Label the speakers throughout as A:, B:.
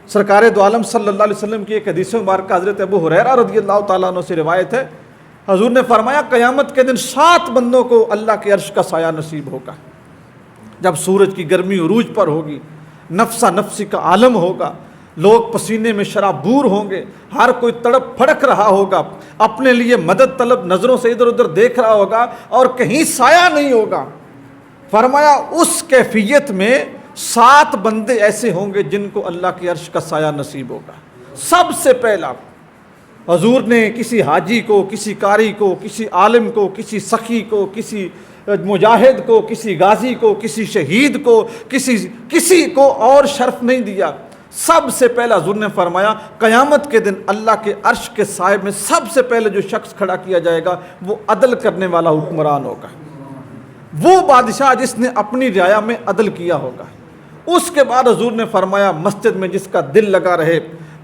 A: سرکار دو عالم صلی اللہ علیہ وسلم کی ایک حدیث مبارکہ حضرت ابو ہریرہ رضی اللہ تعالیٰ عنہ سے روایت ہے، حضور نے فرمایا قیامت کے دن 7 بندوں کو اللہ کے عرش کا سایہ نصیب ہوگا۔ جب سورج کی گرمی عروج پر ہوگی، نفسا نفسی کا عالم ہوگا، لوگ پسینے میں شرابور ہوں گے، ہر کوئی تڑپ پھڑک رہا ہوگا، اپنے لیے مدد طلب نظروں سے ادھر ادھر دیکھ رہا ہوگا اور کہیں سایہ نہیں ہوگا۔ فرمایا اس کیفیت میں 7 بندے ایسے ہوں گے جن کو اللہ کے عرش کا سایہ نصیب ہوگا۔ سب سے پہلا حضور نے کسی حاجی کو، کسی قاری کو، کسی عالم کو، کسی سخی کو، کسی مجاہد کو، کسی غازی کو، کسی شہید کو، کسی کو اور شرف نہیں دیا۔ سب سے پہلا حضور نے فرمایا قیامت کے دن اللہ کے عرش کے سائے میں سب سے پہلے جو شخص کھڑا کیا جائے گا وہ عدل کرنے والا حکمران ہوگا، وہ بادشاہ جس نے اپنی رعایا میں عدل کیا ہوگا۔ اس کے بعد حضور نے فرمایا مسجد میں جس کا دل لگا رہے،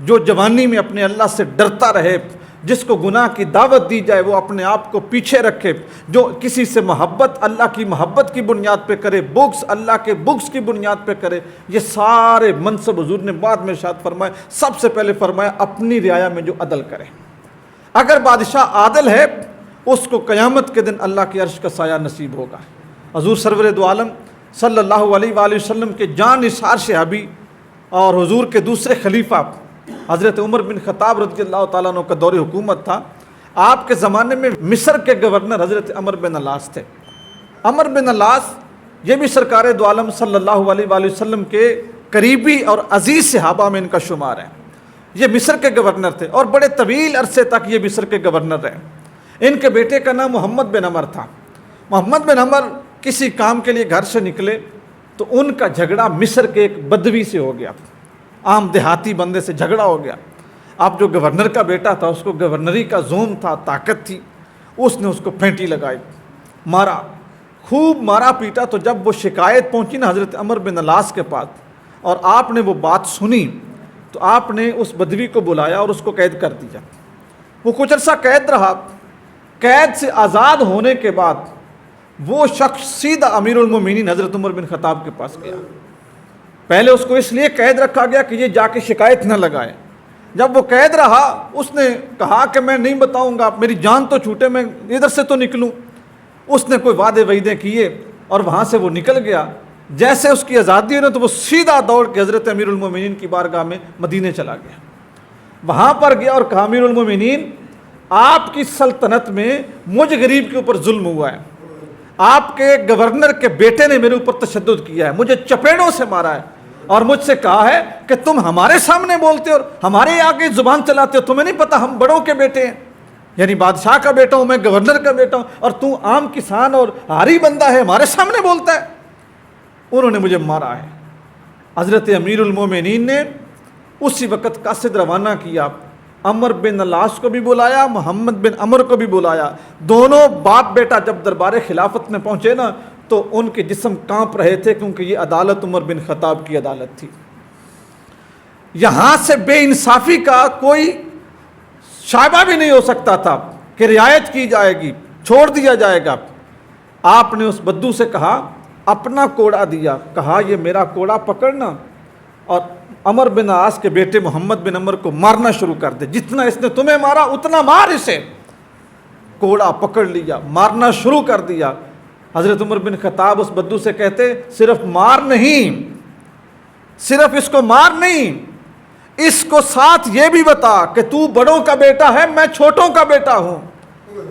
A: جو جوانی میں اپنے اللہ سے ڈرتا رہے، جس کو گناہ کی دعوت دی جائے وہ اپنے آپ کو پیچھے رکھے، جو کسی سے محبت اللہ کی محبت کی بنیاد پہ کرے، بغض اللہ کے بغض کی بنیاد پہ کرے، یہ سارے منصب حضور نے بعد میں ارشاد فرمایا۔ سب سے پہلے فرمایا اپنی رعایا میں جو عدل کرے۔ اگر بادشاہ عادل ہے اس کو قیامت کے دن اللہ کے عرش کا سایہ نصیب ہوگا۔ حضور سرور دو عالم صلی اللہ علیہ وآلہ وسلم کے جان نثار صحابی اور حضور کے دوسرے خلیفہ حضرت عمر بن خطاب رضی اللہ تعالیٰ عنہ کا دور حکومت تھا۔ آپ کے زمانے میں مصر کے گورنر حضرت عمر بن العاص تھے۔ عمر بن العاص یہ بھی سرکار دو عالم صلی اللہ علیہ وآلہ وسلم کے قریبی اور عزیز صحابہ میں ان کا شمار ہے۔ یہ مصر کے گورنر تھے اور بڑے طویل عرصے تک یہ مصر کے گورنر رہے۔ ان کے بیٹے کا نام محمد بن عمر تھا۔ محمد بن عمر کسی کام کے لیے گھر سے نکلے تو ان کا جھگڑا مصر کے ایک بدوی سے ہو گیا، عام دیہاتی بندے سے جھگڑا ہو گیا۔ اب جو گورنر کا بیٹا تھا اس کو گورنری کا زوم تھا، طاقت تھی، اس نے اس کو پھینٹی لگائی، مارا، خوب مارا پیٹا۔ تو جب وہ شکایت پہنچی نا حضرت عمر بن العاص کے پاس اور آپ نے وہ بات سنی تو آپ نے اس بدوی کو بلایا اور اس کو قید کر دیا۔ وہ کچھ عرصہ قید رہا۔ قید سے آزاد ہونے کے بعد وہ شخص سیدھا امیر المومنین حضرت عمر بن خطاب کے پاس گیا۔ پہلے اس کو اس لیے قید رکھا گیا کہ یہ جا کے شکایت نہ لگائے۔ جب وہ قید رہا اس نے کہا کہ میں نہیں بتاؤں گا، میری جان تو چھوٹے، میں ادھر سے تو نکلوں۔ اس نے کوئی وعدے وعیدے کیے اور وہاں سے وہ نکل گیا۔ جیسے اس کی آزادی ہوئی تو وہ سیدھا دوڑ کے حضرت امیر المومنین کی بارگاہ میں مدینے چلا گیا۔ وہاں پر گیا اور کہا امیر المومنین آپ کی سلطنت میں مجھ غریب کے اوپر ظلم ہوا ہے، آپ کے گورنر کے بیٹے نے میرے اوپر تشدد کیا ہے، مجھے چپیڑوں سے مارا ہے اور مجھ سے کہا ہے کہ تم ہمارے سامنے بولتے اور ہمارے آگے زبان چلاتے ہو، تمہیں نہیں پتا ہم بڑوں کے بیٹے ہیں، یعنی بادشاہ کا بیٹا ہوں میں، گورنر کا بیٹا ہوں، اور تو عام کسان اور ہاری بندہ ہے ہمارے سامنے بولتا ہے۔ انہوں نے مجھے مارا ہے۔ حضرت امیر المومنین نے اسی وقت قاصد روانہ کیا، عمر بن العاص کو بھی بلایا، محمد بن عمر کو بھی بلایا۔ دونوں باپ بیٹا جب دربار خلافت میں پہنچے نا تو ان کے جسم کانپ رہے تھے، کیونکہ یہ عدالت عمر بن خطاب کی عدالت تھی۔ یہاں سے بے انصافی کا کوئی شائبہ بھی نہیں ہو سکتا تھا کہ رعایت کی جائے گی، چھوڑ دیا جائے گا۔ آپ نے اس بدو سے کہا، اپنا کوڑا دیا، کہا یہ میرا کوڑا پکڑنا اور عمر بن عاص کے بیٹے محمد بن عمر کو مارنا شروع کر دے، جتنا اس نے تمہیں مارا اتنا مار اسے۔ کوڑا پکڑ لیا، مارنا شروع کر دیا۔ حضرت عمر بن خطاب اس بدو سے کہتے صرف مار نہیں، صرف اس کو مار نہیں، اس کو ساتھ یہ بھی بتا کہ تو بڑوں کا بیٹا ہے، میں چھوٹوں کا بیٹا ہوں،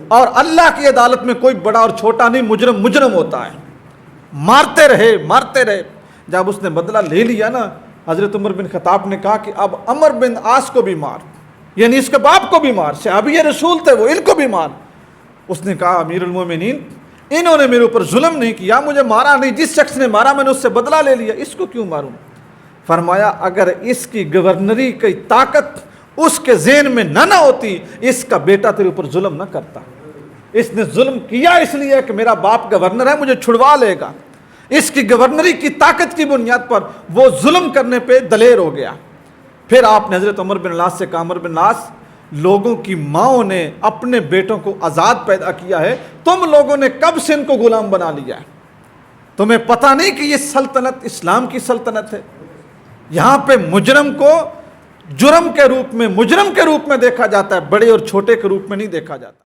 A: اور اللہ کی عدالت میں کوئی بڑا اور چھوٹا نہیں، مجرم مجرم ہوتا ہے۔ مارتے رہے مارتے رہے۔ جب اس نے بدلہ لے لیا نا حضرت عمر بن خطاب نے کہا کہ اب عمر بن عاص کو بھی مار، یعنی اس کے باپ کو بھی مار، صحابی رسول تھے وہ، ان کو بھی مار۔ اس نے کہا امیر المومنین انہوں نے میرے اوپر ظلم نہیں کیا، مجھے مارا نہیں، جس شخص نے مارا میں نے اس سے بدلہ لے لیا، اس کو کیوں ماروں؟ فرمایا اگر اس کی گورنری کی طاقت اس کے ذہن میں نہ ہوتی اس کا بیٹا تیرے اوپر ظلم نہ کرتا۔ اس نے ظلم کیا اس لیے کہ میرا باپ گورنر ہے، مجھے چھڑوا لے گا، اس کی گورنری کی طاقت کی بنیاد پر وہ ظلم کرنے پہ دلیر ہو گیا۔ پھر آپ نے حضرت عمر بن العاص سے کہا، عمر بن العاص لوگوں کی ماؤں نے اپنے بیٹوں کو آزاد پیدا کیا ہے، تم لوگوں نے کب سے ان کو غلام بنا لیا ہے؟ تمہیں پتہ نہیں کہ یہ سلطنت اسلام کی سلطنت ہے؟ یہاں پہ مجرم کو جرم کے روپ میں، مجرم کے روپ میں دیکھا جاتا ہے، بڑے اور چھوٹے کے روپ میں نہیں دیکھا جاتا۔